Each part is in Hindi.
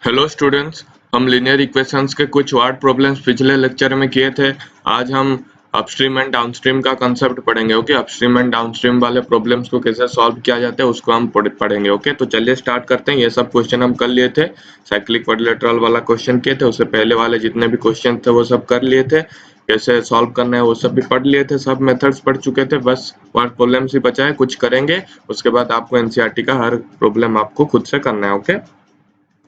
हेलो स्टूडेंट्स, हम लीनियर इक्वेशंस के कुछ वर्ड प्रॉब्लम्स पिछले लेक्चर में किए थे। आज हम अपस्ट्रीम एंड डाउनस्ट्रीम का कंसेप्ट पढ़ेंगे। ओके, अपस्ट्रीम एंड डाउनस्ट्रीम वाले प्रॉब्लम्स को कैसे सॉल्व किया जाता है उसको हम पढ़ेंगे। ओके, तो चलिए स्टार्ट करते हैं। ये सब क्वेश्चन हम कर लिए थे। साइक्लिक क्वाड्रिलेटरल वाला क्वेश्चन किए थे, उससे पहले वाले जितने भी क्वेश्चन थे वो सब कर लिए थे। कैसे सॉल्व करना है वो सब भी पढ़ लिए थे, सब मेथड्स पढ़ चुके थे। बस वर्ड प्रॉब्लम्स ही बचा है, कुछ करेंगे। उसके बाद आपको एनसीईआरटी का हर प्रॉब्लम आपको खुद से करना है। ओके,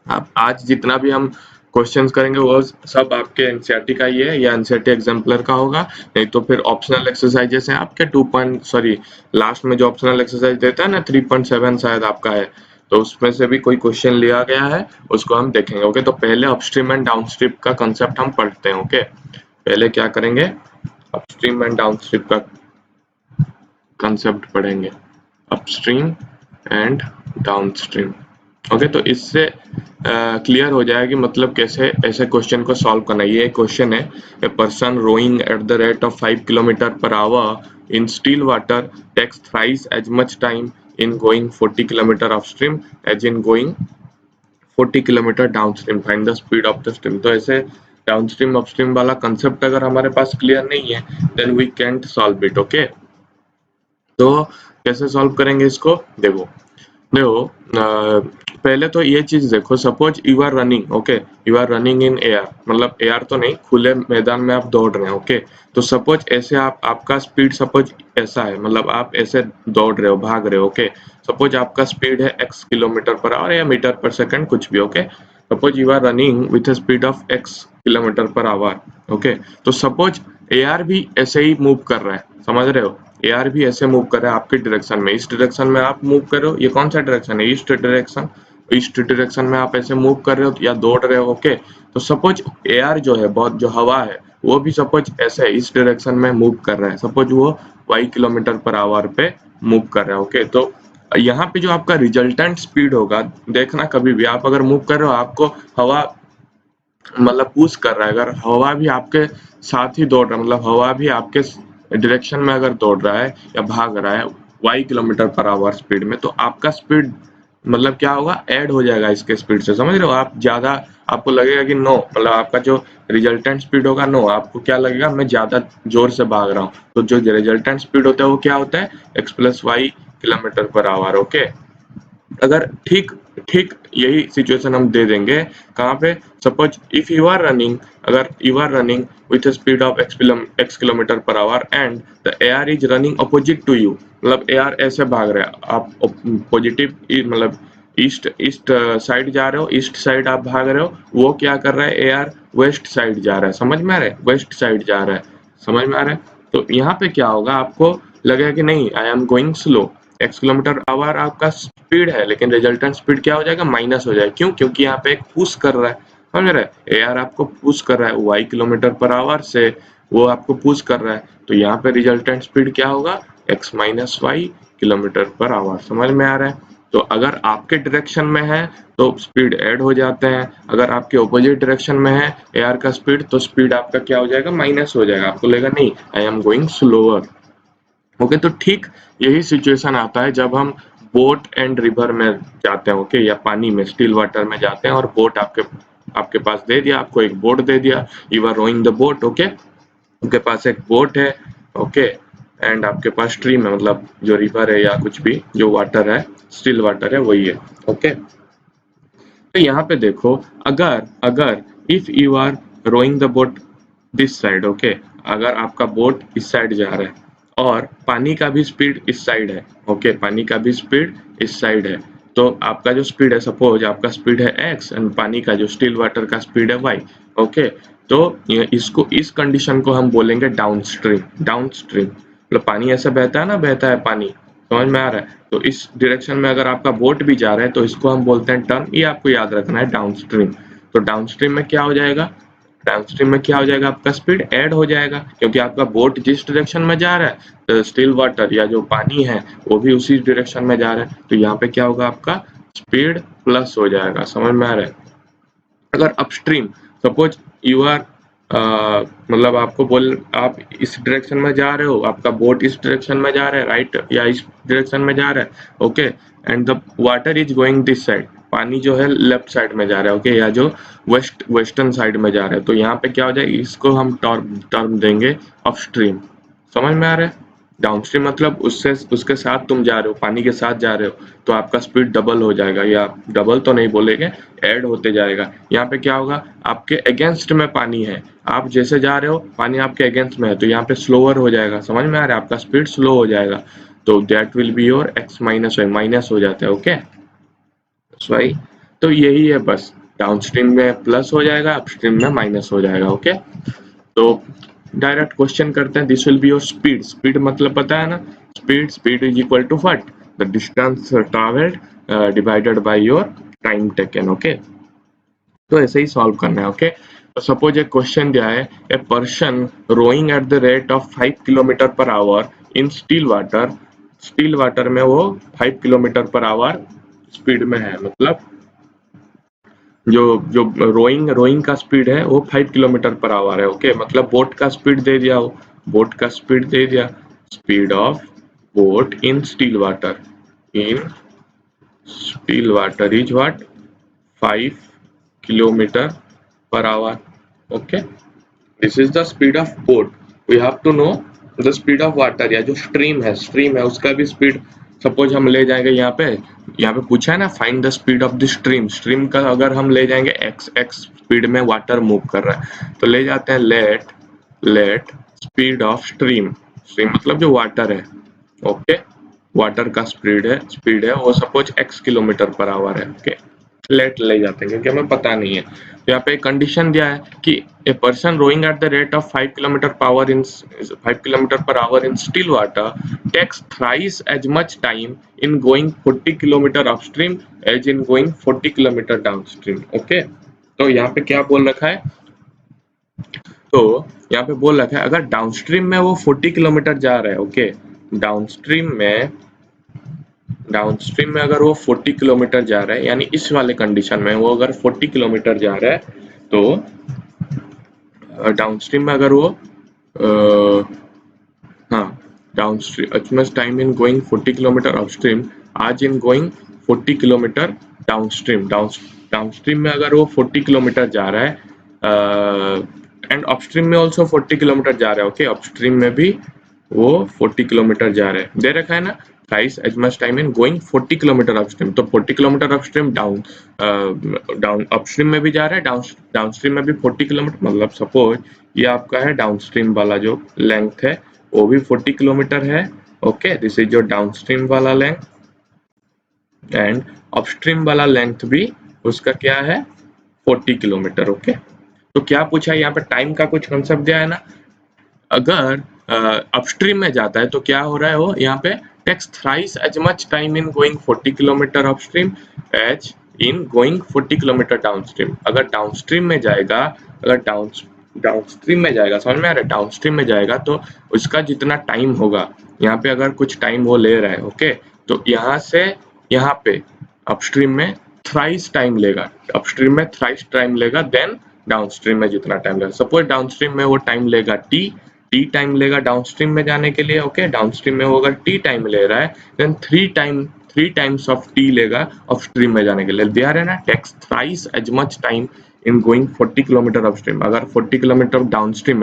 आप आज जितना भी हम क्वेश्चंस करेंगे वो सब आपके एनसीईआरटी का ही है या एनसीईआरटी एग्जाम्पलर का होगा। नहीं तो फिर ऑप्शनल एक्सरसाइजेस हैं आपके लास्ट में जो ऑप्शनल एक्सरसाइज देता है ना 3.7 शायद आपका है, तो उसमें से भी कोई क्वेश्चन लिया गया है, उसको हम देखेंगे। ओके, तो पहले अपस्ट्रीम एंड डाउनस्ट्रीम का कंसेप्ट हम पढ़ते हैं। ओके, पहले क्या करेंगे, अपस्ट्रीम एंड डाउनस्ट्रीम का कंसेप्ट पढ़ेंगे, अपस्ट्रीम एंड डाउनस्ट्रीम। ओके, तो इससे क्लियर हो जाएगी मतलब कैसे ऐसे क्वेश्चन को सॉल्व करना है। ये क्वेश्चन है, a person rowing at the rate of 5 kilometre per hour in still water takes thrice as much time in going 40 kilometre upstream as in going 40 kilometre downstream, find the speed of the stream. तो ऐसे डाउनस्ट्रीम अपस्ट्रीम वाला कंसेप्ट अगर हमारे पास क्लियर नहीं है then we can't solve it. Okay, तो कैसे सॉल्व करेंगे इसको, देखो देखो पहले तो ये चीज देखो, suppose you are running. Okay, you are running in air, मतलब एयर तो नहीं, खुले मैदान में आप दौड़ रहे हैं। ओके, तो सपोज ऐसे आपका स्पीड सपोज ऐसा है, मतलब आप ऐसे दौड़ रहे हो, भाग रहे हो। ओके, सपोज आपका स्पीड है x किलोमीटर पर आवर या मीटर पर सेकंड, कुछ भी। Okay, suppose you are running with a speed of x kilometre per hour. Okay, तो सपोज एयर भी ऐसे ही मूव कर रहा है, समझ रहे हो, एआर भी ऐसे मूव कर रहा है आपके डायरेक्शन में। इस डायरेक्शन में आप मूव कर रहे हो, ये कौन सा डायरेक्शन है, ईस्ट डायरेक्शन। ईस्ट डायरेक्शन में आप ऐसे मूव कर रहे हो या दौड़ रहे हो। ओके, तो सपोज एआर जो है, बहुत जो हवा है, वो भी सपोज ऐसे इस डायरेक्शन में मूव कर रहा है। सपोज वो y किलोमीटर पर आवर पे मूव कर रहा है। ओके, तो यहाँ पे जो आपका रिजल्टेंट स्पीड होगा, देखना कभी भी आप अगर मूव कर रहे हो, आपको हवा मतलब पुश कर रहा है। अगर हवा भी आपके साथ ही दौड़ रहा है, मतलब हवा भी आपके डायरेक्शन में अगर दौड़ रहा है या भाग रहा है y kilometre per hour speed में, तो आपका स्पीड मतलब क्या होगा, ऐड हो जाएगा इसके स्पीड से। समझ रहे हो, आप ज्यादा, आपको लगेगा कि नो, मतलब आपका जो रिजल्टेंट स्पीड होगा नो, आपको क्या लगेगा, मैं ज्यादा जोर से भाग रहा हूँ। तो जो रिजल्टेंट स्पीड होता है वो क्या होता है, x+y kilometre per hour. Okay, अगर ठीक ठीक यही सिचुएशन हम दे देंगे कहाँ पे, suppose if you are running, अगर you are running with speed of x kilometre per hour and the air is running opposite to you, मतलब एयर ऐसे भाग रहा है, आप पॉजिटिव मतलब ईस्ट ईस्ट साइड जा रहे हो, ईस्ट साइड आप भाग रहे हो, वो क्या कर रहा है, एयर वेस्ट साइड जा रहा है। समझ में आ रहा है, वेस्ट साइड जा रहा है, समझ में आ रहा है। तो यहाँ पे क्या होगा, आपको लगेगा कि नहीं, I am going slow, x kilometre our आपका स्पीड है, लेकिन रिजल्टेंट स्पीड क्या हो जाएगा, माइनस हो जाएगा। क्यों, क्योंकि यहाँ पे एक पुश कर रहा है, समझ रहे हैं, एआर आपको पुश कर रहा है y किलोमीटर पर आवर से, वो आपको पुश कर रहा है। तो यहाँ पे रिजल्टेंट स्पीड क्या होगा, x minus y kilometre per hour. समझ में आ रहा है। तो अगर आपके डायरेक्शन में है तो स्पीड ऐड हो जाते हैं, अगर आपके ऑपोजिट डायरेक्शन में है एआर का स्पीड, तो स्पीड आपका क्या हो जाएगा, माइनस हो जाएगा। आपको लगेगा नहीं, I am going slower. Okay, तो ठीक यही सिचुएशन आता है जब हम बोट एंड रिवर में जाते हैं। ओके, या पानी में, स्टिल वाटर में जाते हैं और बोट आपके आपके पास दे दिया, आपको एक बोट दे दिया, you are rowing the boat. Okay, उनके पास एक बोट है। ओके, एंड आपके पास स्ट्रीम है, मतलब जो रिवर है या कुछ भी जो वाटर है, स्टिल वाटर है, वही है। ओके, तो यहाँ पे देखो, अगर अगर if you are rowing the boat this side. Okay, अगर आपका बोट इस साइड जा रहा है और पानी का भी स्पीड इस साइड है। ओके, पानी का भी स्पीड इस साइड है, तो आपका जो स्पीड है, सपोज आपका स्पीड है x एंड पानी का जो स्टिल वाटर का स्पीड है y। ओके, तो इसको, इस कंडीशन को हम बोलेंगे डाउन स्ट्रीम। डाउन स्ट्रीम मतलब पानी ऐसे बहता है ना, बहता है पानी, समझ में आ रहा है। तो इस डायरेक्शन में अगर आपका बोट भी जा रहा है तो इसको हम बोलते हैं टर्न, ये आपको याद रखना है, डाउन स्ट्रीम। तो डाउन स्ट्रीम में क्या हो जाएगा, डाउनस्ट्रीम में क्या हो जाएगा, आपका स्पीड ऐड हो जाएगा, क्योंकि आपका बोट जिस डायरेक्शन में जा रहा है, तो स्टिल वाटर या जो पानी है वो भी उसी डायरेक्शन में जा रहा है, तो यहाँ पे क्या होगा, आपका स्पीड प्लस हो जाएगा। समझ में आ रहा है। अगर अपस्ट्रीम, सपोज यू आर मतलब आपको बोल, आप इस डायरेक्शन में जा रहे हो, आपका बोट इस डायरेक्शन में जा रहा है, राइट, या इस डायरेक्शन में जा रहा है। Okay, and the water is going this side, पानी जो है लेफ्ट साइड में जा रहा है, ओके, या जो वेस्टर्न साइड में जा रहा है। तो यहाँ पे क्या हो जाएगा, इसको हम टर्म देंगे अपस्ट्रीम। समझ में आ रहा है? डाउनस्ट्रीम मतलब उसके साथ तुम जा रहे हो, पानी के साथ जा रहे हो, तो आपका स्पीड डबल हो जाएगा, या डबल तो नहीं बोलेंगे, ऐड होते जाएगा। यहाँ पे क्या होगा, आपके अगेंस्ट में पानी है, आप जैसे जा रहे हो पानी आपके अगेंस्ट में है, तो यहाँ पे स्लोअर हो जाएगा। समझ में आ रहा है? आपका स्पीड स्लो हो जाएगा, तो that will be your x minus y, minus हो जाता है, ओके वाई। तो यही है बस, डाउनस्ट्रीम में प्लस हो जाएगा, अपस्ट्रीम में माइनस हो जाएगा, ओके। तो डायरेक्ट क्वेश्चन करते हैं, this will be your speed. Speed मतलब पता है ना, speed is equal to what, the distance travelled divided by your time taken, okay. तो ऐसे ही सॉल्व करना है, ओके। तो सपोज एक क्वेश्चन दिया है, a person rowing at the rate of 5 kilometre per hour in still water. Still water में वो 5 किलोमीटर पर आवर स्पीड में है, मतलब जो जो रोइंग का स्पीड है वो 5 किलोमीटर पर आवर है, ओके। मतलब बोट का स्पीड दे दिया हो, बोट का स्पीड दे दिया, speed of boat in still water, in still water is what, 5 kilometer per hour, okay, this is the speed of boat. we have to know the speed of water, या जो स्ट्रीम है उसका भी स्पीड सपोज हम ले जाएंगे। यहाँ पे पूछा है ना, find the speed of the stream. Stream का अगर हम ले जाएंगे x स्पीड में वाटर मूव कर रहा है, तो ले जाते हैं late speed of stream. Stream मतलब जो वाटर है, ओके, वाटर का स्पीड है वो suppose x kilometre per our है, ओके। लेट ले जाते हैं क्योंकि हमें पता नहीं है। तो यहाँ पे कंडीशन दिया है कि a person rowing at the rate of 5 kilometre per hour in still water takes thrice as much time in going 40 kilometre upstream as in going 40 kilometre downstream, okay. तो यहाँ पे क्या बोल रखा है, तो यहाँ पे बोल रखा है अगर डाउनस्ट्रीम में वो 40 किलोमीटर जा रहा है, ओके, डाउनस्ट्रीम में अगर वो 40 किलोमीटर जा रहा है, यानी इस वाले कंडीशन में वो अगर 40 किलोमीटर जा रहा है, तो डाउनस्ट्रीम में अगर वो हाँ, downstream time in going 40 kilometre upstream आज इन गोइंग 40 किलोमीटर डाउनस्ट्रीम में अगर वो 40 किलोमीटर जा रहा है, एंड अपस्ट्रीम में ऑल्सो 40 किलोमीटर जा रहा है, ओके, अपस्ट्रीम में भी वो 40 किलोमीटर जा रहे हैं, दे रखा है ना, thrice as much time in going 40 kilometre upstream. तो 40 किलोमीटर अपस्ट्रीम डाउन अपस्ट्रीम में भी जा रहा है, डाउनस्ट्रीम में भी 40 किलोमीटर, मतलब सपोज ये आपका है डाउनस्ट्रीम वाला जो लेंथ है वो भी 40 किलोमीटर है, okay, this is your downstream वाला लेंथ, एंड अपस्ट्रीम वाला लेंथ भी उसका क्या है, 40 किलोमीटर, ओके। तो क्या पूछा है यहाँ पे, टाइम का कुछ कंसेप्ट दिया है ना, अगर अपस्ट्रीम में जाता है तो क्या हो रहा है, वो यहाँ पे takes thrice as much time in going 40 kilometre upstream as in going 40 kilometre downstream. अगर डाउनस्ट्रीम में जाएगा, अगर डाउनस्ट्रीम में जाएगा, समझ में आ रहा है, डाउनस्ट्रीम में जाएगा तो उसका जितना टाइम होगा, यहाँ पे अगर कुछ टाइम वो ले रहा है, ओके, तो यहाँ से यहाँ पे अपस्ट्रीम में थ्राइस टाइम लेगा, अपस्ट्रीम में थ्राइस टाइम लेगा, देन डाउनस्ट्रीम में जितना टाइम लेगा, सपोज डाउनस्ट्रीम में वो टाइम लेगा टी टाइम लेगा डाउनस्ट्रीम में जाने के लिए, ओके, डाउनस्ट्रीम में वो अगर टी टाइम ले रहा है, then three times of T लेगा अपस्ट्रीम में जाने के लिए, दिया है ना, takes thrice as much time in going 40 kilometre upstream. अगर 40 किलोमीटर डाउनस्ट्रीम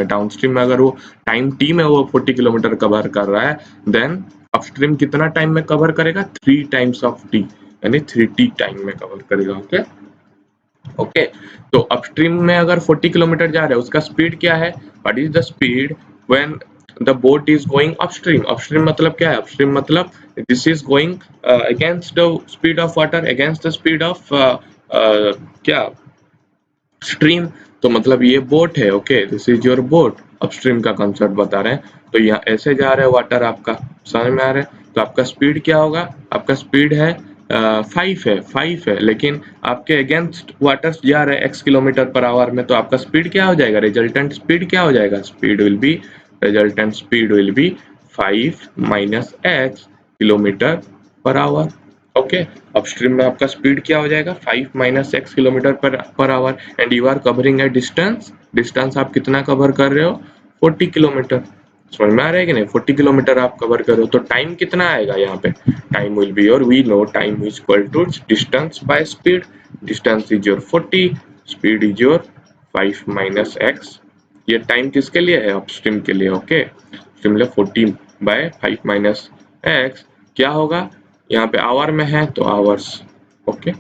में अगर वो टाइम टी में वो 40 किलोमीटर कवर कर रहा है, देन अपस्ट्रीम कितना टाइम में कवर करेगा, 3 टाइम्स ऑफ टी, यानी 3t टाइम में कवर करेगा, ओके। ओके, तो अपस्ट्रीम में अगर 40 किलोमीटर जा रहा है, उसका स्पीड क्या है, what is the speed when the boat is going upstream. Upstream मतलब क्या है, अपस्ट्रीम मतलब this is going against the speed of water, against the speed of क्या, स्ट्रीम। तो मतलब ये बोट है, okay, this is your boat, upstream का कंसेप्ट बता रहे हैं। तो यहाँ ऐसे जा रहा है वाटर आपका, समझ में आ रहा है, तो आपका स्पीड क्या होगा, आपका स्पीड है 5 है, लेकिन आपके अगेंस्ट वाटर जा रहे हैं x किलोमीटर पर आवर में, तो आपका स्पीड क्या हो जाएगा, रिजल्टेंट स्पीड क्या हो जाएगा, resultant speed will be 5 minus x kilometre per hour, okay. Upstream में आपका स्पीड क्या हो जाएगा, 5 minus x kilometre per hour, and you are covering a distance आप कितना कवर कर रहे हो, 40 किलोमीटर, समझ में आ रहा है कि नहीं? 40 किलोमीटर आप कवर करो तो टाइम कितना आएगा यहाँ पे? Time will be your, we know time is equal to distance by speed, distance is your 40, speed is your 5 minus x. ये टाइम किसके लिए है? अपस्ट्रीम के लिए। ओके, अपस्ट्रीम लिए 40 बाय 5 माइनस एक्स क्या होगा? यहाँ पे आवर में है तो आवर्स। ओके,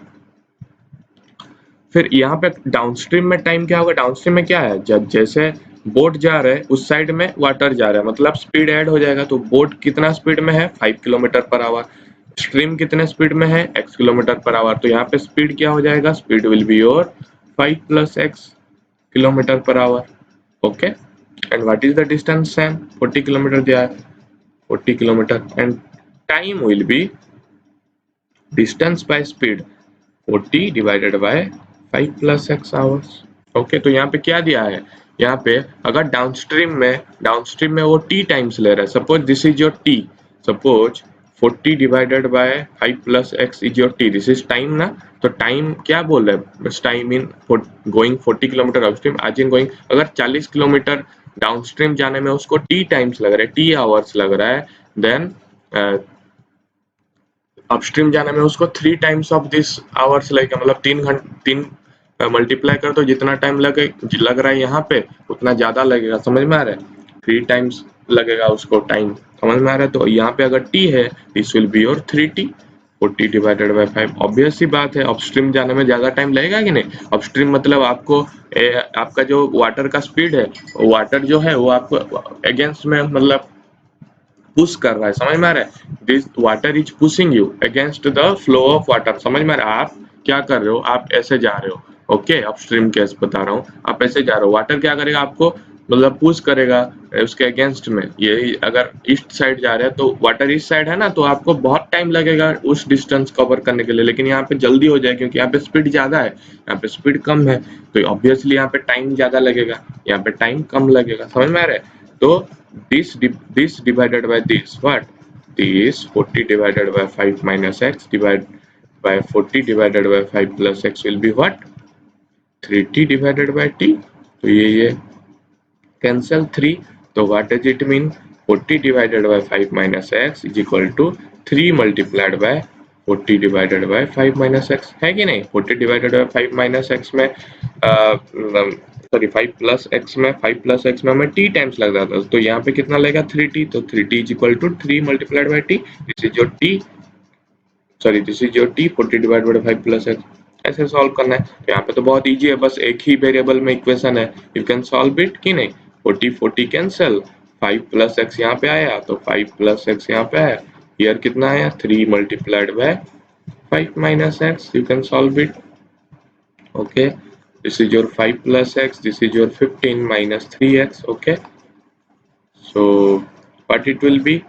फिर यहाँ पे डाउनस्ट्रीम में टाइम क्या होगा? डाउनस्ट्रीम में क्या है? जब जैसे बोट जा रहा है उस साइड में वाटर जा रहा है, मतलब स्पीड ऐड हो जाएगा। तो बोट कितना स्पीड में है? 5 किलोमीटर पर आवर। स्ट्रीम कितने स्पीड में है? x kilometre per our. तो यहाँ पे स्पीड क्या हो जाएगा? Speed will be your 5 plus x kilometre per hour. Okay, and what is the distance same? 40 kilometre दिया है, 40 kilometre, and time will B distance by speed 40 divided by 5 plus x hours. Okay, तो यहाँ पे क्या दिया है? यहाँ पे अगर डाउनस्ट्रीम में वो टी टाइम्स ले रहा है, suppose this is your T, suppose 40 divided by 5 plus x is your T, this is time ना। तो टाइम क्या बोल रहे हैं? बस time in going 40 kilometre upstream, आज इन गोइंग, अगर 40 किलोमीटर डाउनस्ट्रीम जाने में उसको टी टाइम्स लग रहा है, टी आवर्स लग रहा है, देन अपस्ट्रीम जाने में उसको 3 टाइम्स ऑफ दिस आवर्स लगेगा, मतलब 3 मल्टीप्लाई कर तो जितना टाइम लग रहा है यहाँ पे उतना ज्यादा लगेगा। समझ में आ रहा है? 3 टाइम्स लगेगा उसको टाइम। समझ में आ रहा है? तो यहाँ पे अगर टी है, this will be your 3t, 40 divided by 5। Obvious सी बात है, अपस्ट्रीम जाने में ज्यादा टाइम लगेगा कि नहीं? अपस्ट्रीम मतलब आपको आपका जो वाटर का स्पीड है, वाटर जो है वो आपको अगेंस्ट में मतलब पुश कर रहा है। समझ में आ रहा है? This water is pushing you against the flow of water. समझ में आ रहा है? आप क्या कर रहे हो? आप ऐसे जा रहे हो। ओके, अपस्ट्रीम केस बता रहा हूँ, आप ऐसे जा रहे हो, वाटर क्या करेगा? आपको मतलब पुश करेगा उसके अगेंस्ट में। ये अगर ईस्ट साइड जा रहे हैं तो वाटर ईस्ट साइड है ना, तो आपको बहुत टाइम लगेगा उस डिस्टेंस कवर करने के लिए, लेकिन यहाँ पे जल्दी हो जाए क्योंकि यहाँ पे स्पीड ज्यादा है, यहाँ पे स्पीड कम है, तो ऑब्वियसली यहाँ पे टाइम ज्यादा लगेगा, यहाँ पे टाइम कम लगेगा। समझ में आ रहा है? तो this divided by this, what, this 40 divided by 5 minus x divided by 40 divided by 5 plus x will be what? 3t divided by t। तो ये cancel 3, तो what does it mean? 40 divided by 5 minus x is equal to 3 multiplied by 40 divided by 5 minus x, है कि नहीं? 40 divided by 5 minus x में सॉरी 5 प्लस एक्स में, 5 प्लस एक्स में हमें टी टाइम्स लग जाता है, तो यहाँ पे कितना लगेगा? 3t, तो 3t is equal to 3 multiplied by T, this is your T, sorry this is your T 40 divide by 5 plus x. ऐसे सॉल्व करना है, तो यहाँ पे तो बहुत इजी है, बस एक ही वेरिएबल में इक्वेशन है, यू कैन सॉल्व इट कि नहीं? 40 40 कैंसिल, 5 प्लस एक्स यहाँ पे आया तो 5 प्लस एक्स यहाँ पे आया, हियर कितना आया? 3 multiplied bye 5 minus x, you can solve it. okay, this is your 5 plus x, this is your 15 minus 3x. Okay, so what it will be?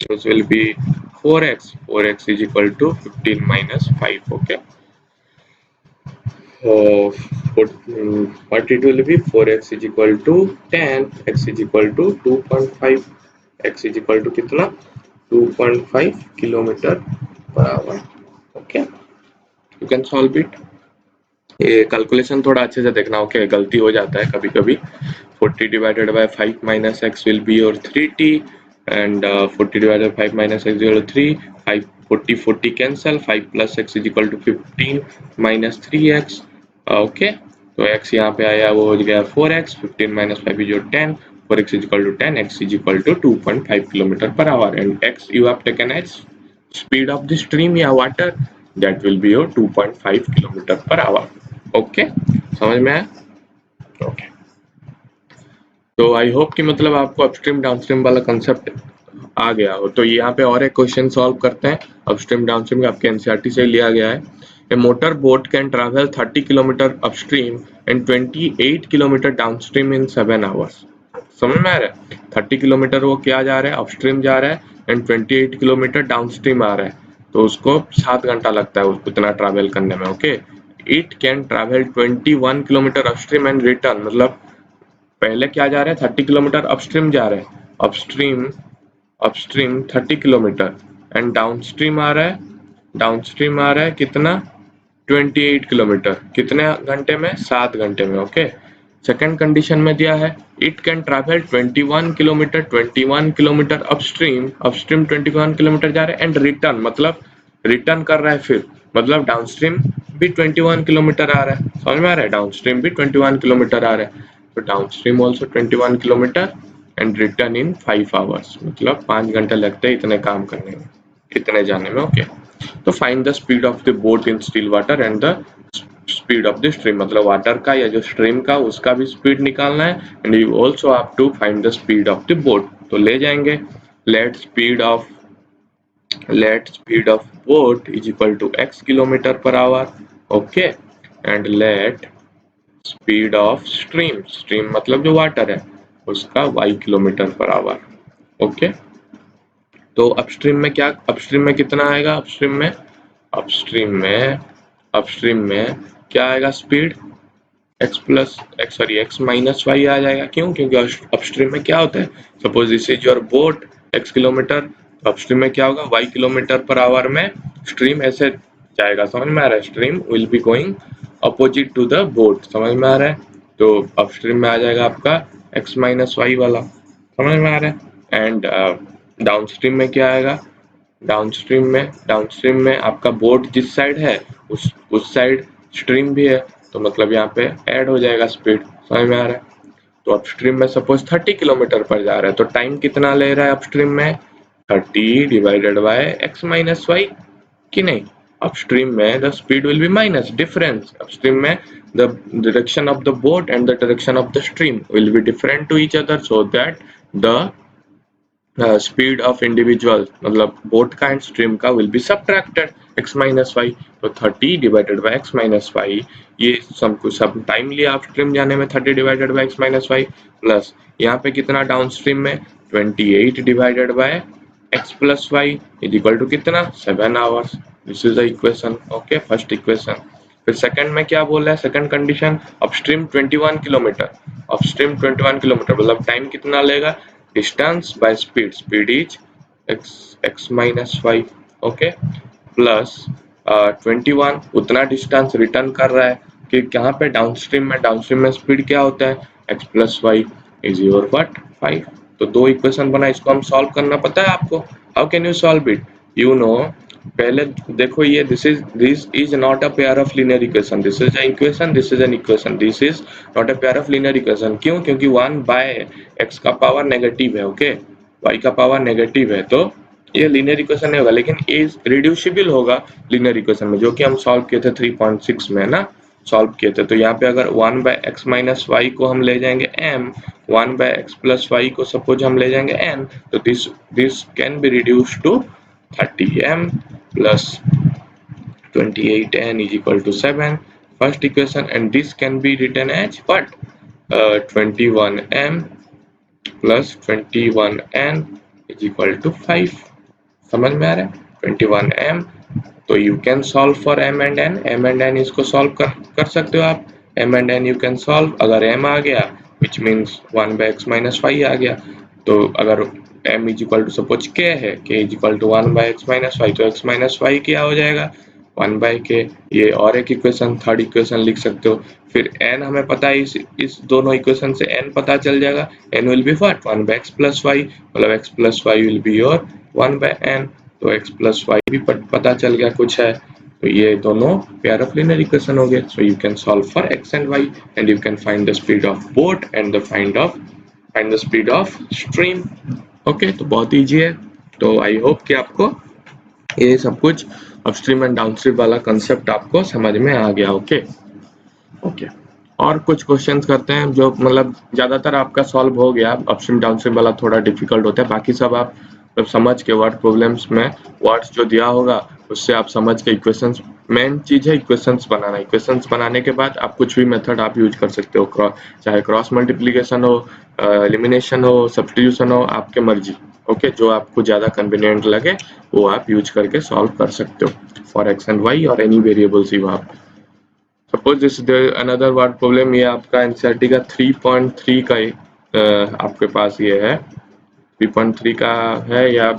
This will be 4x, 4x is equal to 15 minus 5. Okay, so what it will be? 4x is equal to 10, x is equal to 2.5, x is equal to कितना? 2.5 kilometre per hour. Okay, you can solve it. ये कैलकुलेशन थोड़ा अच्छे से देखना। ओके, गलती हो जाता है कभी कभी। 40 divided by 5 minus x will be your 3t, and 40 divided by 5 minus x equal to 3, 5 40 40 cancel, 5 plus x is equal to 15 minus 3x। Okay, तो x यहाँ पे आया वो हो गया 4x, 15 minus 5 is your 10, 4x is equal to 10, x is equal to 2.5 kilometre per hour, and x you have taken as speed of the stream या water, that will be your 2.5 kilometre per hour. Okay, समझ में आया? ओके, तो आई होप कि मतलब आपको अपस्ट्रीम डाउनस्ट्रीम वाला कंसेप्ट आ गया हो। तो यहाँ पे और एक क्वेश्चन सॉल्व करते हैं। अपस्ट्रीम डाउनस्ट्रीम का आपके एनसीईआरटी से लिया गया है। A motor boat can travel 30 kilometre upstream and 28 kilometre downstream in 7 hours. समझ में आ रहा है? 30 किलोमीटर वो क्या जा रहा है? अपस्ट्रीम जा रहा है, एंड 28 किलोमीटर डाउनस्ट्रीम आ रहा है, तो उसको 7 घंटा लगता है उतना ट्रैवल करने में। Okay, it can travel 21 kilometre upstream and return, मतलब पहले क्या जा रहा है? 30 किलोमीटर अपस्ट्रीम जा रहा है, upstream upstream 30 kilometre, and downstream आ रहा है, डाउनस्ट्रीम आ रहा है कितना? 28 किलोमीटर। कितने घंटे में? 7 घंटे में। ओके, सेकंड कंडीशन में दिया है it can travel 21 kilometre upstream 21 kilometre जा रहा है एंड रिटर्न मतलब रिटर्न कर रहा है फिर मतलब डाउनस्ट्रीम भी 21 किलोमीटर आ रहा है, समझ में आ रहा है, डाउनस्ट्रीम भी 21 किलोमीटर आ रहा है, तो downstream also 21 kilometre and return in 5 hours मतलब 5 घंटे लगते हैं इतने काम करने में, इतने जाने में। ओके, तो find the speed of the boat in still water and the speed of the stream मतलब वाटर का या जो स्ट्रीम का उसका भी स्पीड निकालना है and you also have to find the speed of the boat. तो ले जाएंगे let speed of boat is equal to x kilometre per hour, okay, and let speed of stream मतलब जो वाटर है उसका y kilometre per hour, okay. तो अपस्ट्रीम में कितना आएगा, अपस्ट्रीम में क्या आएगा स्पीड x माइनस वाई आ जाएगा, क्यों, क्योंकि अपस्ट्रीम में क्या होता है, suppose this is your boat x kilometre, upstream में क्या होगा y किलोमीटर पर आवर में स्ट्रीम ऐसे जाएगा, समझ में आ रहा है, stream will be going opposite to the boat, समझ में आ रहा है, तो अपस्ट्रीम में आ जाएगा आपका x माइनस वाई वाला, समझ में आ रहा है, एंड डाउनस्ट्रीम में क्या आएगा, डाउनस्ट्रीम में आपका बोट जिस साइड है उस साइड स्ट्रीम भी है, तो मतलब यहाँ पे ऐड हो जाएगा स्पीड, समझ में आ रहा है। तो अपस्ट्रीम में सपोज 30 किलोमीटर पर जा रहा है तो टाइम कितना ले रहा है अपस्ट्रीम में 30 divided by x minus y, कि नहीं, अपस्ट्रीम में the speed will be minus difference, upstream में the direction of the boat and the direction of the stream will be different to each other so that the speed of individual मतलब बोट का एंड स्ट्रीम का will be subtracted x minus y, तो 30 divided by x minus y, ये सब टाइम लिया अपस्ट्रीम जाने में 30 divided by x minus y plus यहाँ पे कितना डाउनस्ट्रीम में 28 divided by x plus y is equal to कितना 7 hours, this is the equation, okay, first equation. फिर सेकंड में क्या बोल रहा है, सेकंड कंडीशन अपस्ट्रीम 21 किलोमीटर, मतलब टाइम कितना लेगा, distance by speed is x minus 5, okay, plus 21 उतना डिस्टेंस रिटर्न कर रहा है कि कहाँ पे डाउनस्ट्रीम में स्पीड क्या होता है x plus y is your what 5, तो दो इक्वेशन बना, इसको हम सॉल्व करना पता है आपको, how can you solve it, you know, पहले देखो ये this is not a pair of linear equation, this is an equation, this is an equation, this is not a pair of linear equation, क्यों, क्योंकि 1 बाय x का पावर नेगेटिव है, ओके, y का पावर नेगेटिव है, तो ये लीनियर इक्वेशन नहीं होगा, लेकिन इज रिड्यूसिबल होगा लीनियर इक्वेशन में, जो कि हम सॉल्व किए थे 3.6 में ना, सॉल्व किए थे, तो यहाँ पे अगर 1 बाय एक्स माइनस वाई को हम ले जाएंगे m, 1 by x plus y को सपोज हम ले जाएंगे n, तो this can be reduce to 30m plus 28n is equal to 7, first equation, and this can be written as what, 21m plus 21n is equal to 5, समझ में आ रहा है 21m, तो you can solve for m and n इसको solve कर सकते हो आप, m and n you can solve, अगर m आ गया which means 1 by x minus 5 आ गया, तो अगर m is equal to suppose k है, k is equal to 1 by x minus y, तो x माइनस वाई क्या हो जाएगा 1 बाय k, ये और एक इक्वेशन थर्ड इक्वेशन लिख सकते हो। फिर n हमें पता है, इस दोनों इक्वेशन से n पता चल जाएगा, n will be what 1 by x plus y, मतलब x प्लस वाई will be your 1 by n, तो x प्लस वाई भी पता चल गया कुछ है, तो ये दोनों पेयर ऑफ लीनियर इक्वेशन हो गए, so you can solve for x and y and you can find the speed of boat and the find the speed of stream, okay, तो बहुत इजी है। तो आई होप कि आपको ये सब कुछ अपस्ट्रीम एंड डाउनस्ट्रीम वाला कंसेप्ट आपको समझ में आ गया, ओके ओके। और कुछ क्वेश्चंस करते हैं जो मतलब ज्यादातर आपका सॉल्व हो गया, अपस्ट्रीम डाउनस्ट्रीम वाला थोड़ा डिफिकल्ट होता है, बाकी सब आप जब समझ के वर्ड प्रॉब्लम्स में वर्ड्स जो दिया होगा उससे आप समझ के इक्वेशंस, मेन चीज है इक्वेशंस बनाना, इक्वेशंस बनाने के बाद आप कुछ भी मेथड आप यूज कर सकते हो, चाहे क्रॉस मल्टीप्लिकेशन हो, एलिमिनेशन हो, सब्स्टिट्यूशन हो, आपके मर्जी, ओके, जो आपको ज्यादा कन्वीनियंट लगे वो आप यूज करके सॉल्व कर सकते हो फॉर एक्स एंड वाई और एनी वेरिएबल्स यू आप। Suppose this another word problem, ये आपका एनसीईआरटी का 3.3 का आपके पास ये है 3.3 का है, या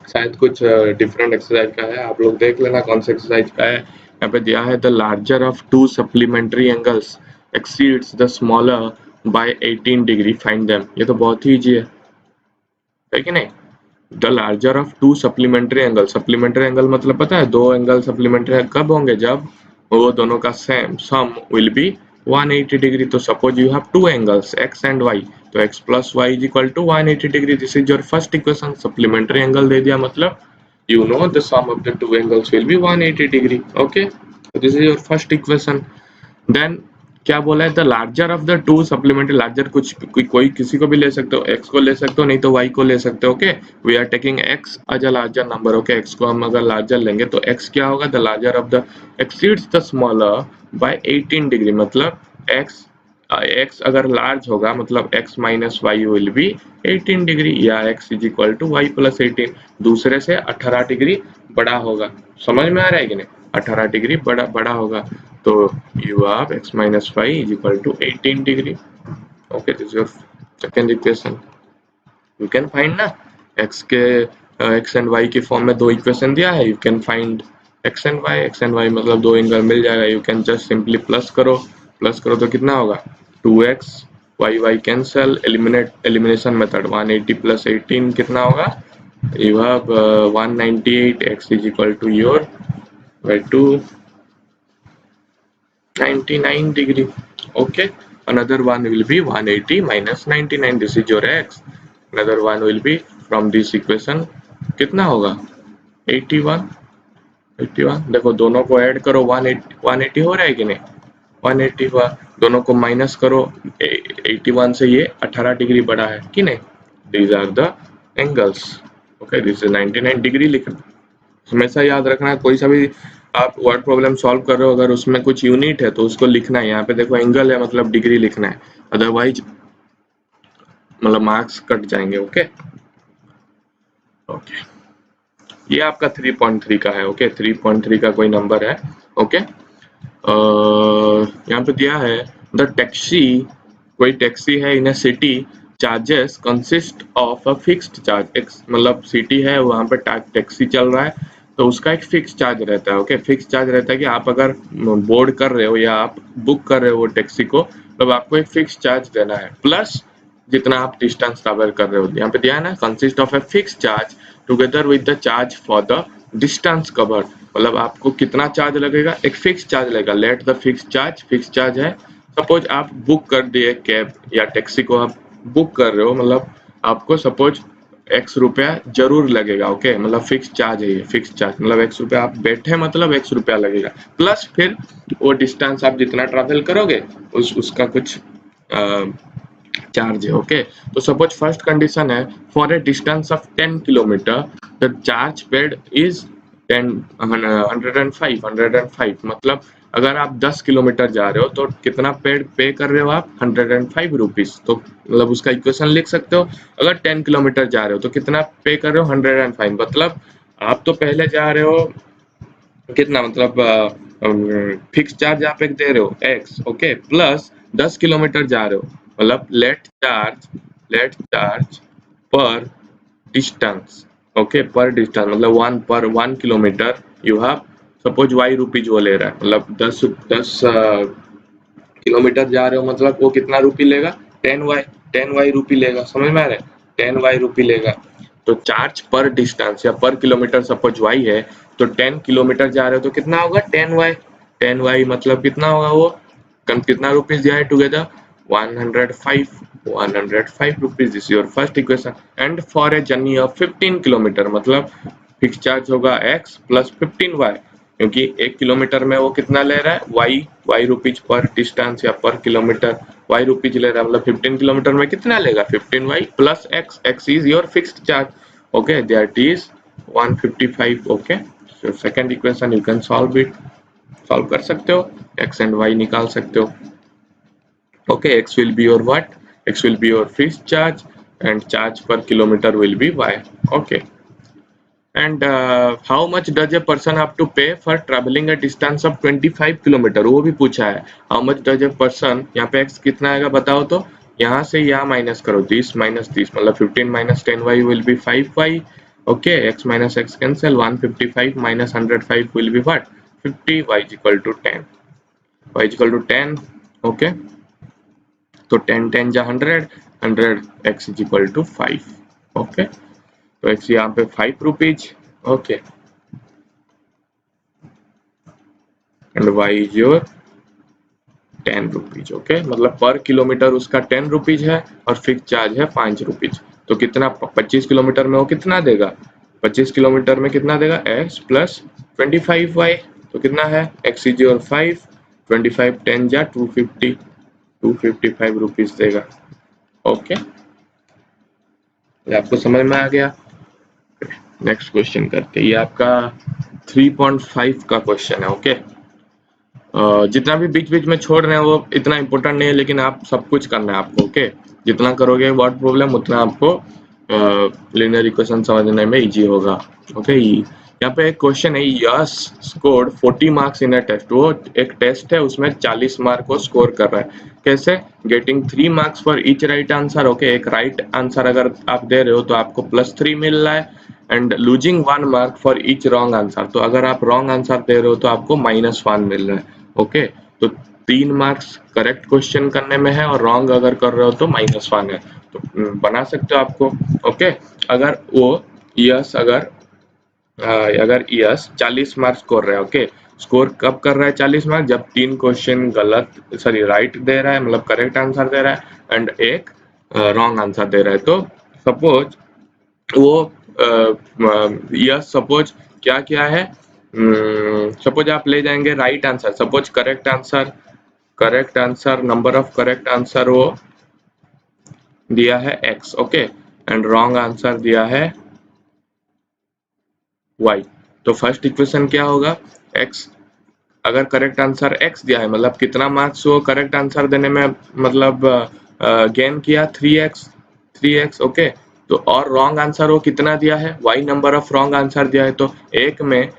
शायद कुछ डिफरेंट एक्सरसाइज का है, आप लोग देख लेना कौन सा एक्सरसाइज का है। यहाँ पे दिया है the larger of to supplementary angles exceeds the smaller by 18 degree, find them। ये तो बहुत ही इजी है कि नहीं? The larger of to supplementary angle, supplementary angle मतलब पता है, दो एंगल सप्लीमेंट्री कब होंगे, जब वो दोनों का same sum will be 180 degree. तो suppose you have two angles x and y, तो x plus y is equal to 180 degree. This is your first equation. Supplementary angle दे दिया मतलब you know the sum of the two angles will be 180 degree। okay, so this is your first equation। Then क्या बोला है, the larger of the two supplementary, larger कुछ कोई किसी को भी ले सकते हो, x को ले सकते हो, नहीं तो y को ले सकते हो। Okay, we are taking x as a larger number. Okay, x को हम अगर लार्जर लेंगे तो x क्या होगा, the larger of the exceeds the smaller by 18 degree. मतलब x अगर लार्ज होगा मतलब x minus y will be 18 degree, या x is equal to y plus 18, दूसरे से 18 डिग्री बड़ा होगा। समझ में आ रहा है कि नहीं? 18 डिग्री बड़ा बड़ा होगा, तो you have x minus y is equal to 18 degree। okay, this is your second equation। you can find ना x के x and y के फॉर्म में दो इक्वेशन दिया है, you can find x and y मतलब दो एंगल मिल जाएगा। you can just simply plus करो तो कितना होगा, 2x y cancel, elimination method, 180 plus 18 कितना होगा, you have 198, x is equal to your by 2 99 degree। okay, another one will be 180 minus 99, this is your x। another one will be from this equation कितना होगा, 81। देखो दोनों को ऐड करो, 180 हो रहा है कि नहीं, 180 हुआ, दोनों को माइनस करो, 81 से ये 18 डिग्री बड़ा है कि नहीं, these are the angles। okay, this is 99 degree लिखना, हमेशा याद रखना। कोई सा भी आप वर्ड प्रॉब्लम सॉल्व कर रहे हो, अगर उसमें कुछ यूनिट है तो उसको लिखना है। यहाँ पे देखो एंगल है मतलब डिग्री लिखना है, अदरवाइज मतलब मार्क्स कट जाएंगे। ओके ओके, ये आपका 3.3 का है। ओके, 3.3 का कोई नंबर है। ओके, यहाँ पे दिया है द टैक्सी, कोई टैक्सी है in a city, charges consist of a fixed charge. मतलब सिटी है वहाँ पे टैक्सी चल रहा है, तो उसका एक फिक्स चार्ज रहता है। ओके, फिक्स चार्ज रहता है कि आप अगर बोर्ड कर रहे हो या आप बुक कर रहे हो वो टैक्सी को, तो आपको एक फिक्स चार्ज देना है, प्लस जितना आप डिस्टेंस ट्रैवल कर रहे हो। यहाँ पे दिया है ना, consist of a fix charge together with the charge for the distance covered. मतलब आपको कितना चार्ज लगेगा, एक फिक्स चार्ज लगेगा। लेट द फिक्स चार्ज है, सपोज आप बुक कर दिए कैब या टैक्सी को आप बुक कर रहे हो, मतलब आपको सपोज x रुपया जरूर लगेगा। ओके, मतलब फिक्स चार्ज है ये, फिक्स चार्ज मतलब x रुपया आप बैठे मतलब x रुपया लगेगा, प्लस फिर वो डिस्टेंस आप जितना ट्रैवल करोगे उसका कुछ चार्ज है। ओके, तो सपोज फर्स्ट कंडीशन है, for a distance of 10 kilometre the charge paid is 105। मतलब अगर आप 10 किलोमीटर जा रहे हो तो कितना पेड पे कर रहे हो आप, 105 रुपीज। तो मतलब उसका इक्वेशन लिख सकते हो, अगर 10 किलोमीटर जा रहे हो तो कितना पे कर रहे हो, 105। मतलब आप तो पहले जा रहे हो कितना, मतलब फिक्स चार्ज आप एक दे रहे हो x। ओके, प्लस 10 किलोमीटर जा रहे हो, मतलब लेट चार्ज पर डिस्टेंस। ओके, पर डिस्टेंस मतलब 1 kilometre you have suppose y rupees वो ले रहा है, मतलब 10 किलोमीटर जा रहे हो मतलब वो कितना रुपी लेगा, 10y रुपी लेगा। समझ में आ रहा है, 10y रुपी लेगा। तो चार्ज पर डिस्टेंस या पर किलोमीटर सपोज y है, तो 10 किलोमीटर जा रहे हो तो कितना होगा, 10y मतलब कितना होगा वो, कितना रुपीज दिया है together, 105 rupees. This your first equation. And for a journey of 15 kilometre मतलब फिक्स चार्ज होगा x प्लस 15y, क्योंकि 1 किलोमीटर में वो कितना ले रहा है, y रुपीज पर डिस्टेंस या पर किलोमीटर y रुपीज ले रहा है, मतलब 15 किलोमीटर में कितना लेगा, 15y plus x is your fixed charge. Okay, that is 155। Okay, so second equation you can solve कर सकते हो, x एंड y निकाल सकते हो। Okay, x will be your what, x will be your fixed charge and charge per kilometer will be y। okay, and how much does a person have to pay for traveling a distance of 25 kilometre, वो भी पूछा है। how much does a person, यहाँ पे x कितना आएगा बताओ तो, यहाँ से यहाँ माइनस करो, दिस माइनस दिस, मतलब 15 minus 10y will be 5y। okay, x minus x cancel, 155 minus 105 will be what, 50, y is equal to 10, y is equal to 10। Okay तो 10 10 जा 100, 100 x is equal to 5। Okay तो x यहाँ पे 5 rupees. Okay and y is your 10 rupees. Okay मतलब पर किलोमीटर उसका 10 रुपीज है और फिक्स चार्ज है 5 रुपीज। तो कितना 25 किलोमीटर में वो कितना देगा? 25 किलोमीटर में कितना देगा? x plus 25y। तो कितना है? x इज योर 5, 25 10 जा 250, 255 रुपीज देगा। ओके ये आपको समझ में आ गया? नेक्स्ट क्वेश्चन करते हैं। ये आपका 3.5 का क्वेश्चन है। ओके जितना भी बीच बीच में छोड़ रहे हैं वो इतना इम्पोर्टेंट नहीं है, लेकिन आप सब कुछ करना है आपको। ओके जितना करोगे वर्ड प्रॉब्लम उतना आपको लिनियर इक्वेशन समझने में इजी होगा। ओके यहाँ पे एक क्वेश्चन है, Yash scored 40 marks in a test. वो एक टेस्ट है उसमें 40 मार्क को स्कोर कर रहा है। कैसे? Getting 3 marks for each right answer. Okay एक राइट आंसर अगर आप दे रहे हो तो आपको +3 मिल रहा है, and losing 1 mark for each wrong answer. तो अगर आप रॉन्ग आंसर दे रहे हो तो आपको -1 मिल रहा है। ओके तो 3 मार्क्स करेक्ट क्वेश्चन करने में है और रॉन्ग अगर कर रहे हो तो -1 है। तो बना सकते हो आपको। ओके अगर वो यस अगर यस 40 मार्क्स स्कोर रहा है। ओके स्कोर कब कर रहा है 40 मार्क्स? जब 3 क्वेश्चन राइट दे रहा है, मतलब करेक्ट आंसर दे रहा है, एंड एक रॉन्ग आंसर दे रहा है। तो सपोज वो यस सपोज क्या क्या है, सपोज आप ले जाएंगे right answer. Suppose correct answer number of correct answer वो दिया है x। Okay and wrong answer दिया है y। तो फर्स्ट इक्वेशन क्या होगा? x अगर करेक्ट आंसर x दिया है मतलब कितना मार्क्स वो करेक्ट आंसर देने में मतलब गेन किया 3x। ओके तो और रॉन्ग आंसर वो कितना दिया है? y number of wrong answer दिया है। तो एक में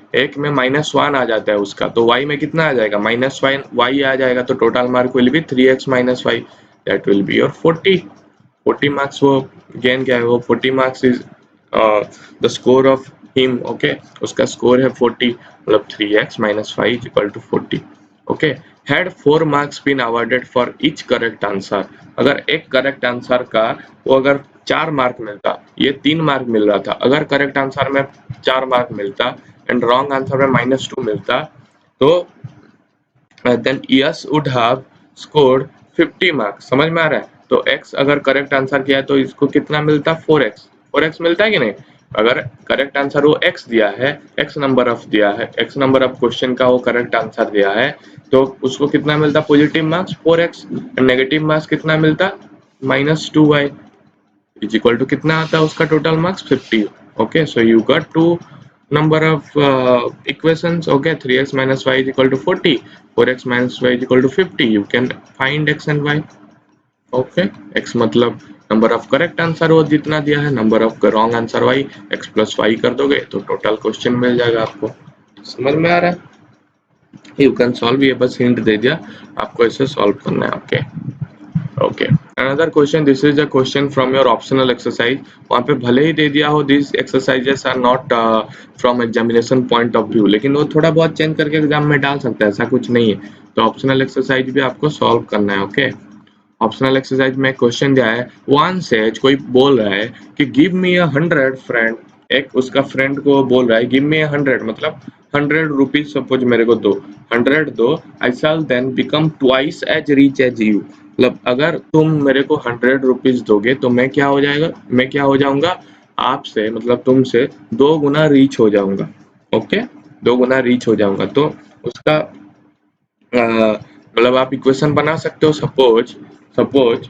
-1 आ जाता है उसका, तो y में कितना आ जाएगा? -1 y आ जाएगा। तो total mark will be 3x - y, that will be your 40 marks वो गेन किया है। वो 40 marks is the score of him. Okay उसका स्कोर है 40, मतलब 3x - 5 is equal to 40। Okay had 4 marks been awarded for each correct answer. अगर एक करेक्ट आंसर का वो अगर 4 मार्क मिलता, ये 3 मार्क मिल रहा था, अगर करेक्ट आंसर में 4 मार्क मिलता एंड रॉन्ग आंसर में -2 मिलता, तो then Yash would have scored 50 marks. समझ में आ रहा है? तो x अगर करेक्ट आंसर किया है तो इसको कितना मिलता? 4x मिलता है कि नहीं? अगर करेक्ट आंसर वो x दिया है, x नंबर ऑफ दिया है, x नंबर ऑफ क्वेश्चन का वो करेक्ट आंसर दिया है, तो उसको कितना मिलता? Positive marks 4x। Negative marks कितना मिलता? -2y इज इक्वल टू कितना आता है उसका total marks? 50। Okay so you got two number of equations. Okay 3x - y is equal to 40, 4x - y is equal to 50. You can find x and y. Okay x मतलब नंबर ऑफ करेक्ट आंसर वो जितना दिया है, number of wrong answer y, x plus y कर दोगे तो टोटल क्वेश्चन मिल जाएगा आपको। समझ में आ रहा है? यू कैन सॉल्व, ये बस हिंट दे दिया आपको, ऐसे सॉल्व करना है। Okay okay another question, this is a question from your optional exercise. वहाँ पे भले ही दे दिया हो this exercises are not from examination point of view, लेकिन वो थोड़ा बहुत चेंज करके एग्जाम में डाल सकता है, ऐसा कुछ नहीं है। तो ऑप्शनल एक्सरसाइज भी आपको सॉल्व करना है। ओके ऑप्शनल एक्सरसाइज में क्वेश्चन दिया है, वन सेज कोई बोल रहा है कि गिव मी 100 फ्रेंड। एक उसका फ्रेंड को बोल रहा है गिव मी 100, मतलब 100 रुपीज सपोज मेरे को दो, 100 दो, I shall then become twice as rich as you. मतलब अगर तुम मेरे को 100 रुपीज दोगे तो मैं क्या हो जाऊंगा आपसे, मतलब तुमसे 2 गुना रीच हो जाऊंगा। ओके 2 गुना रीच हो जाऊंगा। तो उसका मतलब आप इक्वेशन बना सकते हो। सपोज सपोज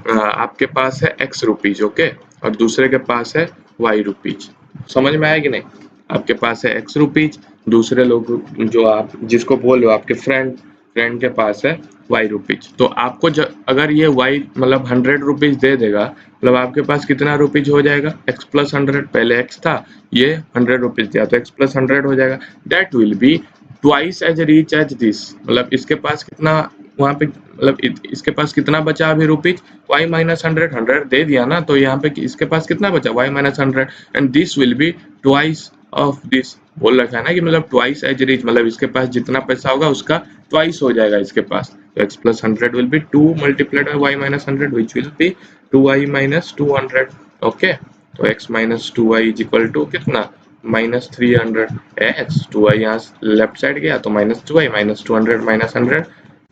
आपके पास है x रुपीज। ओके और दूसरे के पास है y रुपीज। समझ में आया कि नहीं? आपके पास है x रुपीज, दूसरे लोग जो आप जिसको बोल रहे हो आपके फ्रेंड के पास है y रुपीज। तो आपको अगर ये y मतलब 100 रुपीज दे देगा, मतलब आपके पास कितना रुपीज हो जाएगा? x प्लस 100, पहले x था, ये 100 रुपीज दिया तो x प्लस 100 हो जाएगा। That will be twice as rich as this. मतलब इसके पास कितना वहां पे, मतलब इसके पास कितना बचा अभी रुपीज? y माइनस 100 दे दिया ना, तो यहाँ पे इसके पास कितना बचा? y minus 100 and this will be twice of this बोल रखा है ना कि मतलब ट्वाइस एज रिच, मतलब इसके पास जितना पैसा होगा उसका ट्वाइस हो जाएगा इसके पास। तो x plus 100 will be 2 multiplied by y minus 100 which will be 2y minus 200। Okay, तो x minus 2y is equal to कितना माइनस 300 x 2y यहाँ लेफ्ट साइड गया तो minus 2y minus 200 minus 100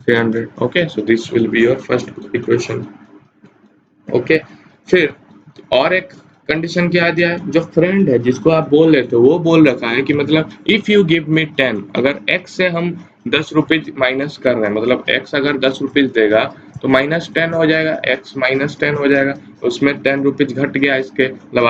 300। Okay, so this will be your first equation. Okay, फिर और एक कंडीशन क्या दिया है, जो फ्रेंड है जिसको आप बोल रहे थे वो बोल रखा है कि मतलब इफ यू गिव मी 10, अगर x से हम 10 रुपीज माइनस कर रहे हैं, मतलब x अगर 10 रुपीज देगा तो माइनस 10 हो जाएगा, x माइनस 10 हो जाएगा, उसमें 10 रुपीज घट गया इसके, मतलब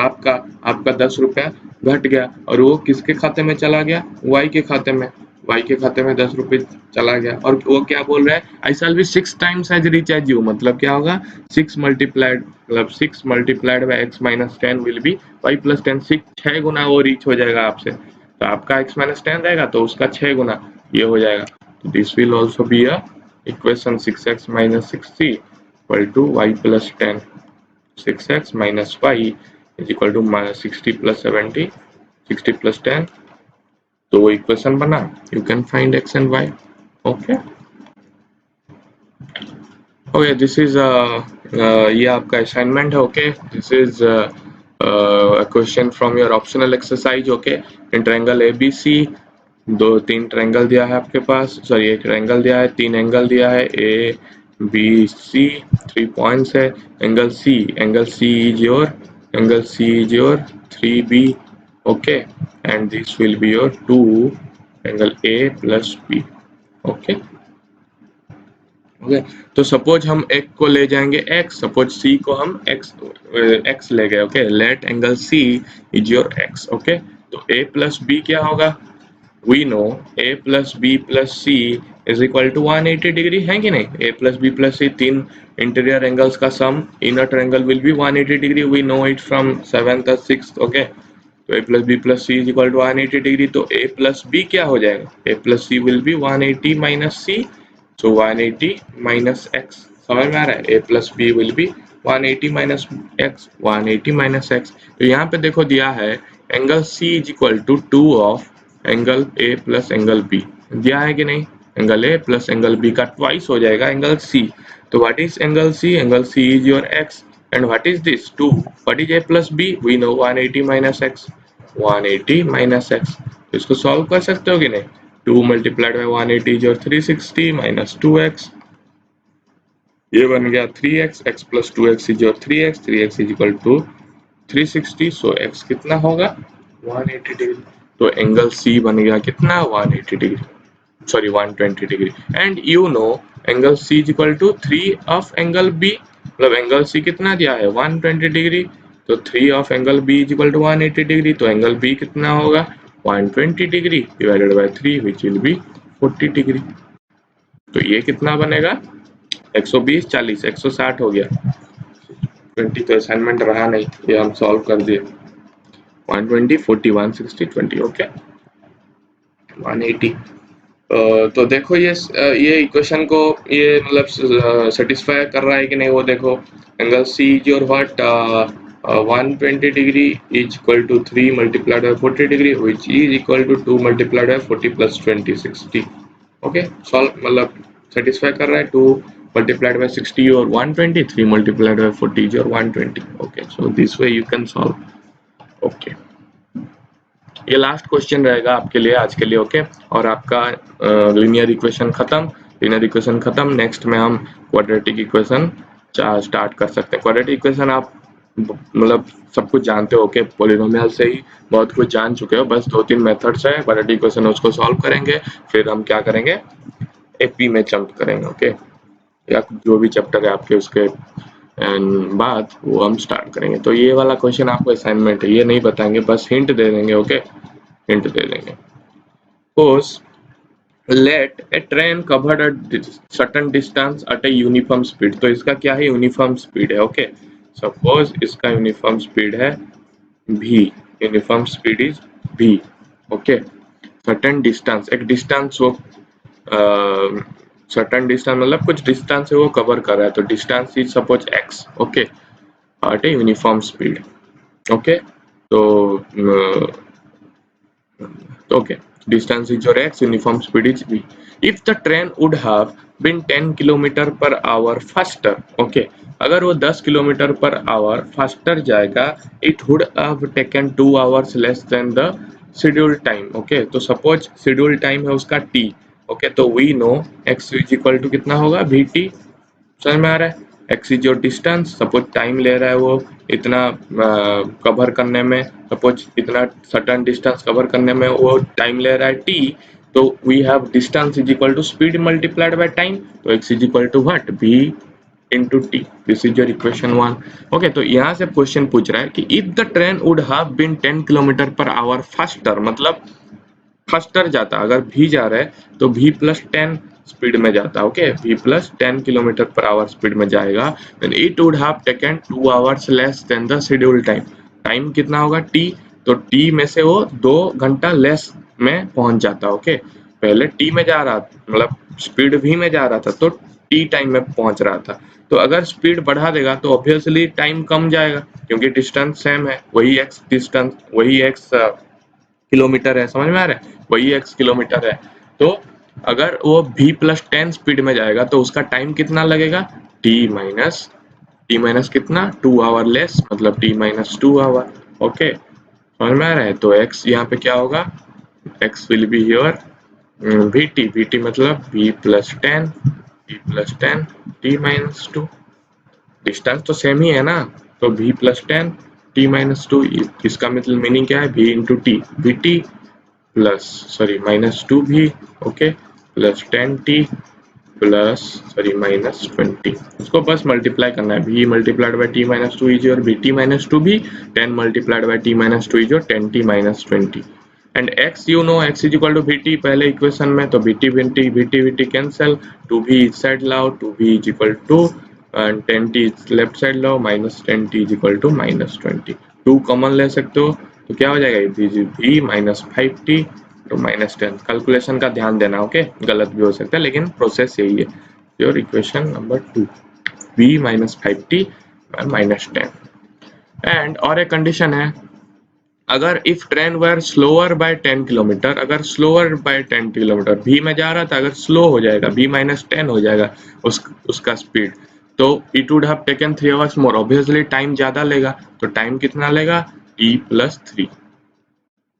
आपका 10 रुपया घट गया और वो किसके खाते में चला गया, y के खाते में, y के खाते में 10 रुपीज चला गया। और वो क्या बोल रहा है, I shall be 6 times as rich as you, मतलब क्या होगा 6 मल्टीप्लाइड, मतलब 6 multiplied by x minus 10 will be y plus 10, 6 गुना वो रीच हो जाएगा आपसे, तो आपका x माइनस 10 रहेगा तो उसका 6 गुना ये हो जाएगा। तो this will also be a equation 6x minus 60 equal to y plus 10, 6x minus y is equal to minus 60 plus 70, 60 plus 10, तो वो इक्वेशन बना, you can find x and y। Okay okay, this is ये आपका असाइनमेंट है। Okay, this is question from your optional exercise. Okay, in triangle ABC दो तीन ट्रायंगल दिया है आपके पास, सॉरी एक ट्रायंगल दिया है, तीन एंगल दिया है ABC, 3 पॉइंट्स है, angle C is your 3B। Okay, and this will be your 2 angle A plus B। Okay okay, तो सपोज हम एक को ले जाएंगे x, सपोज C को हम x ले गए। Okay, let angle C is your x। Okay, तो A प्लस B क्या होगा, we know A plus B plus C is equal to 180 degree, है कि नहीं, A plus B plus C तीन इंटीरियर एंगल्स का sum, inner triangle will be 180 degree, we know it from 7th और 6th। ओके, तो A plus B plus C is equal to 180 degree, तो A प्लस B क्या हो जाएगा, A plus C will be 180 minus C, so 180 minus x, समझ में आ रहा है, a plus b will be 180 minus x, 180 minus x। तो यहाँ पे देखो दिया है angle C is equal to 2 of angle A plus angle B, दिया है कि नहीं, angle A plus angle B का ट्वाइस हो जाएगा एंगल C। तो what is angle C, angle C is your x and what is this 2, what is A plus B, we know 180 minus x, 180 minus x। तो इसको सॉल्व कर सकते हो कि नहीं, 2 multiplied by 180 is your 360 minus 2x, ये बन गया 3x, x plus 2x is your 3x, 3x is equal to 360, so x कितना होगा 180 डिग्री, तो एंगल C बन गया कितना 180 degree, sorry 120 degree, and you know angle C is equal to 3 of angle B, मतलब एंगल C कितना दिया है 120 डिग्री, तो 3 of angle B is equal to 180 degree, तो एंगल B कितना होगा 120 degree divided by 3 which will be 40 degree. तो ये कितना बनेगा 120 40 160 हो गया, 20 तो असाइनमेंट रहा नहीं, ये हम सॉल्व कर दिए, 120 40 160 20। ओके, 180। तो देखो ये इक्वेशन को ये मतलब सेटिस्फाई कर रहा है कि नहीं, वो देखो angle C is your what 120 degree is equal to 3 multiplied by 40 degree which is equal to 2 multiplied by 40 plus 20 60। Okay, solve मतलब सेटिस्फाई कर रहा है, 2 multiplied by 60 or 120, 3 multiplied by 40 is your 120। okay, so this way you can solve। okay, ये लास्ट क्वेश्चन रहेगा आपके लिए आज के लिए। ओके, और आपका लीनियर इक्वेशन खत्म, लीनियर इक्वेशन खत्म, नेक्स्ट में हम क्वाड्रेटिक इक्वेशन स्टार्ट कर सकते हैं। क्वाड्रेटिक इक्वेशन आप मतलब सब कुछ जानते हो, ओके, पॉलिनोमियल से ही बहुत कुछ जान चुके हो, बस 2-3 मेथड्स है क्वाड्रेटिक इक्वेशन, उसको सॉल्व करेंगे, फिर हम क्या करेंगे एपी में जंप करेंगे। ओके, या जो भी चैप्टर है आपके उसके बाद वो हम स्टार्ट करेंगे। तो ये वाला क्वेश्चन आपको असाइनमेंट है, ये नहीं बताएंगे, बस हिंट दे देंगे। ओके, हिंट दे देंगे। Suppose let a train covered a certain distance at a uniform speed, तो इसका क्या है यूनिफॉर्म स्पीड है। ओके, सपोज इसका यूनिफॉर्म स्पीड है v, uniform speed is v। Okay, certain distance, एक डिस्टेंस वो सर्टेन डिस्टेंस मतलब कुछ डिस्टेंस है वो कवर कर रहा है, तो distance is suppose x। Okay, at a uniform speed. Okay, तो Okay, distance is your x, uniform speed is v. If the train would have been 10 kilometre per hour faster, okay, अगर वो 10 किलोमीटर पर आवर फास्टर जाएगा, it would have taken 2 hours less than the schedule time. Okay, तो सपोज शेड्यूल टाइम है उसका t. ओके, तो we know x is equal to कितना होगा vt. समझ में आ रहा है? X is your distance, suppose time ले रहा है वो इतना कवर करने में, सपोज इतना सर्टेन डिस्टेंस कवर करने में वो टाइम ले रहा है टी, तो we have distance is equal to speed multiplied by time, तो x is equal to what, v into t. This is your equation 1. Okay, तो यहाँ से क्वेश्चन पूछ रहा है कि if the train would have been 10 kilometre per hour faster, मतलब फास्टर जाता, अगर v जा रहा है तो v प्लस 10 स्पीड में जाता. ओके, v प्लस 10 किलोमीटर पर आवर स्पीड में जाएगा, then it would have taken 2 hours less than the schedule time. Time कितना होगा t, तो t में से वो 2 घंटा लेस में पहुंच जाता. ओके, पहले t में जा रहा था, मतलब स्पीड v में जा रहा था तो t टाइम में पहुंच रहा था. तो अगर स्पीड बढ़ा देगा तो ऑब्वियसली टाइम कम जाएगा, क्योंकि डिस्टेंस सेम है, वही x डिस्टेंस, वही x किलोमीटर है. समझ में आ रहा है? वही x किलोमीटर है. तो अगर वो v प्लस 10 स्पीड में जाएगा तो उसका टाइम कितना लगेगा, t माइनस कितना, 2 आवर लेस, मतलब t माइनस 2 आवर. ओके, समझ में आ रहा है? तो x यहाँ पे क्या होगा, x will be your vt मतलब v प्लस 10 t माइनस 2. डिस्टेंस तो सेम ही है ना, तो v प्लस 10 t माइनस 2, इसका मतलब मीनिंग क्या है, v into t, vt plus sorry minus 2v, okay, plus 10t plus sorry minus 20. इसको बस मल्टीप्लाई करना है, v multiplied by t minus 2 is your vt minus 2v, 10 multiplied by t minus 2 is your 10t minus 20. And x you know, x is equal to vt पहले इक्वेशन में, तो vt कैंसिल, 2v इस साइड लाओ, 2v is equal to and 10t left side लाओ, minus 10t is equal to minus 20. 2 common ले सकते हो तो क्या हो जाएगा, v माइनस 5t तो माइनस 10. कैलकुलेशन का ध्यान देना, ओके, गलत भी हो सकता है लेकिन प्रोसेस यही है. Your equation number 2, v minus 5t minus 10. And और एक कंडीशन है, अगर if train were slower by 10 kilometre, अगर स्लोअर बाय 10 किलोमीटर v में जा रहा था, अगर स्लो हो जाएगा, v माइनस 10 हो जाएगा उसका स्पीड, तो it would have taken 3 hours more. Obviously time ज्यादा लेगा, तो टाइम कितना लेगा, t प्लस 3,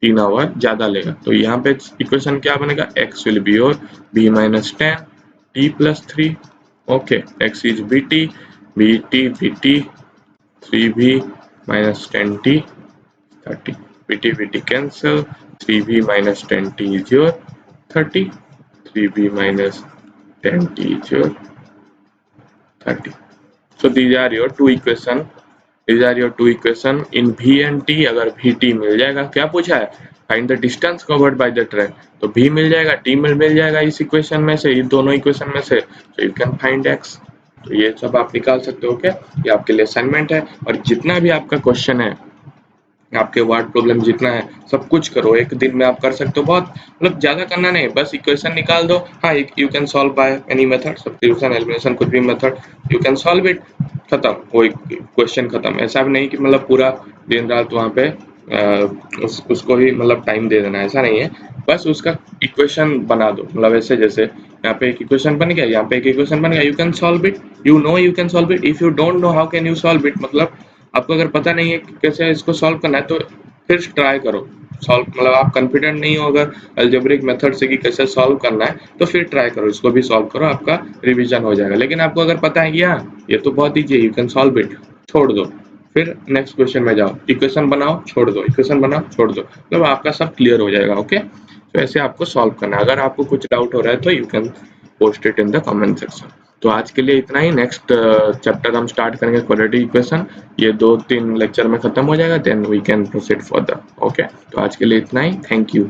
3 आवर ज्यादा लेगा. तो यहाँ पे इक्वेशन क्या बनेगा, x will be your v minus 10 t plus 3. Okay, x is vt 3v minus 10t 30. vt cancel, 3v minus 10t is your 30, 3v minus 10t is your 30. So these are your two equation in v and t. अगर vt मिल जाएगा, क्या पूछा है, find the distance covered by the train, तो v मिल जाएगा, t मिल जाएगा इस इक्वेशन में से, इन दोनों इक्वेशन में से, so you can find x. तो ये सब आप निकाल सकते हो. क्या ये आपके लिए असाइनमेंट है, और जितना भी आपका क्वेश्चन है, आपके वर्ड प्रॉब्लम जितना है सब कुछ करो, एक दिन में आप कर सकते हो. बहुत मतलब ज्यादा करना नहीं, बस इक्वेशन निकाल दो. हाँ, you can solve by any method, substitution, elimination, कुछ भी method, you can solve it, खत्म, वो क्वेश्चन खत्म. ऐसा भी नहीं कि मतलब पूरा दिन रात वहाँ पे उसको ही मतलब टाइम दे देना, ऐसा नहीं है. बस उसका इक्वेशन बना दो, मतलब ऐसे जैसे यहाँ पे एक इक्वेशन बन गया, यहाँ पे एक इक्वेशन बन गया, you can solve it, you know you can solve it. If you don't know how can you solve it, मतलब आपको अगर पता नहीं है कि कैसे इसको सॉल्व करना है, तो फिर ट्राई करो सॉल्व, मतलब आप कॉन्फिडेंट नहीं हो अगर अलजेब्रिक मेथड से कि कैसे सॉल्व करना है, तो फिर ट्राई करो, इसको भी सॉल्व करो, आपका रिवीजन हो जाएगा. लेकिन आपको अगर पता है कि हाँ ये तो बहुत ईजी है, यू कैन सॉल्व इट, छोड़ दो, फिर नेक्स्ट क्वेश्चन में जाओ, इक्वेशन बनाओ छोड़ दो, इक्वेशन बनाओ छोड़ दो, मतलब आपका सब क्लियर हो जाएगा. ओके, तो ऐसे आपको सॉल्व करना है. अगर आपको कुछ डाउट हो रहा है तो you can post it in the comment section. तो आज के लिए इतना ही. नेक्स्ट चैप्टर हम स्टार्ट करेंगे क्वाड्रेटिक इक्वेशन, ये 2-3 लेक्चर में खत्म हो जाएगा, then we can proceed further. Okay, तो आज के लिए इतना ही. Thank you.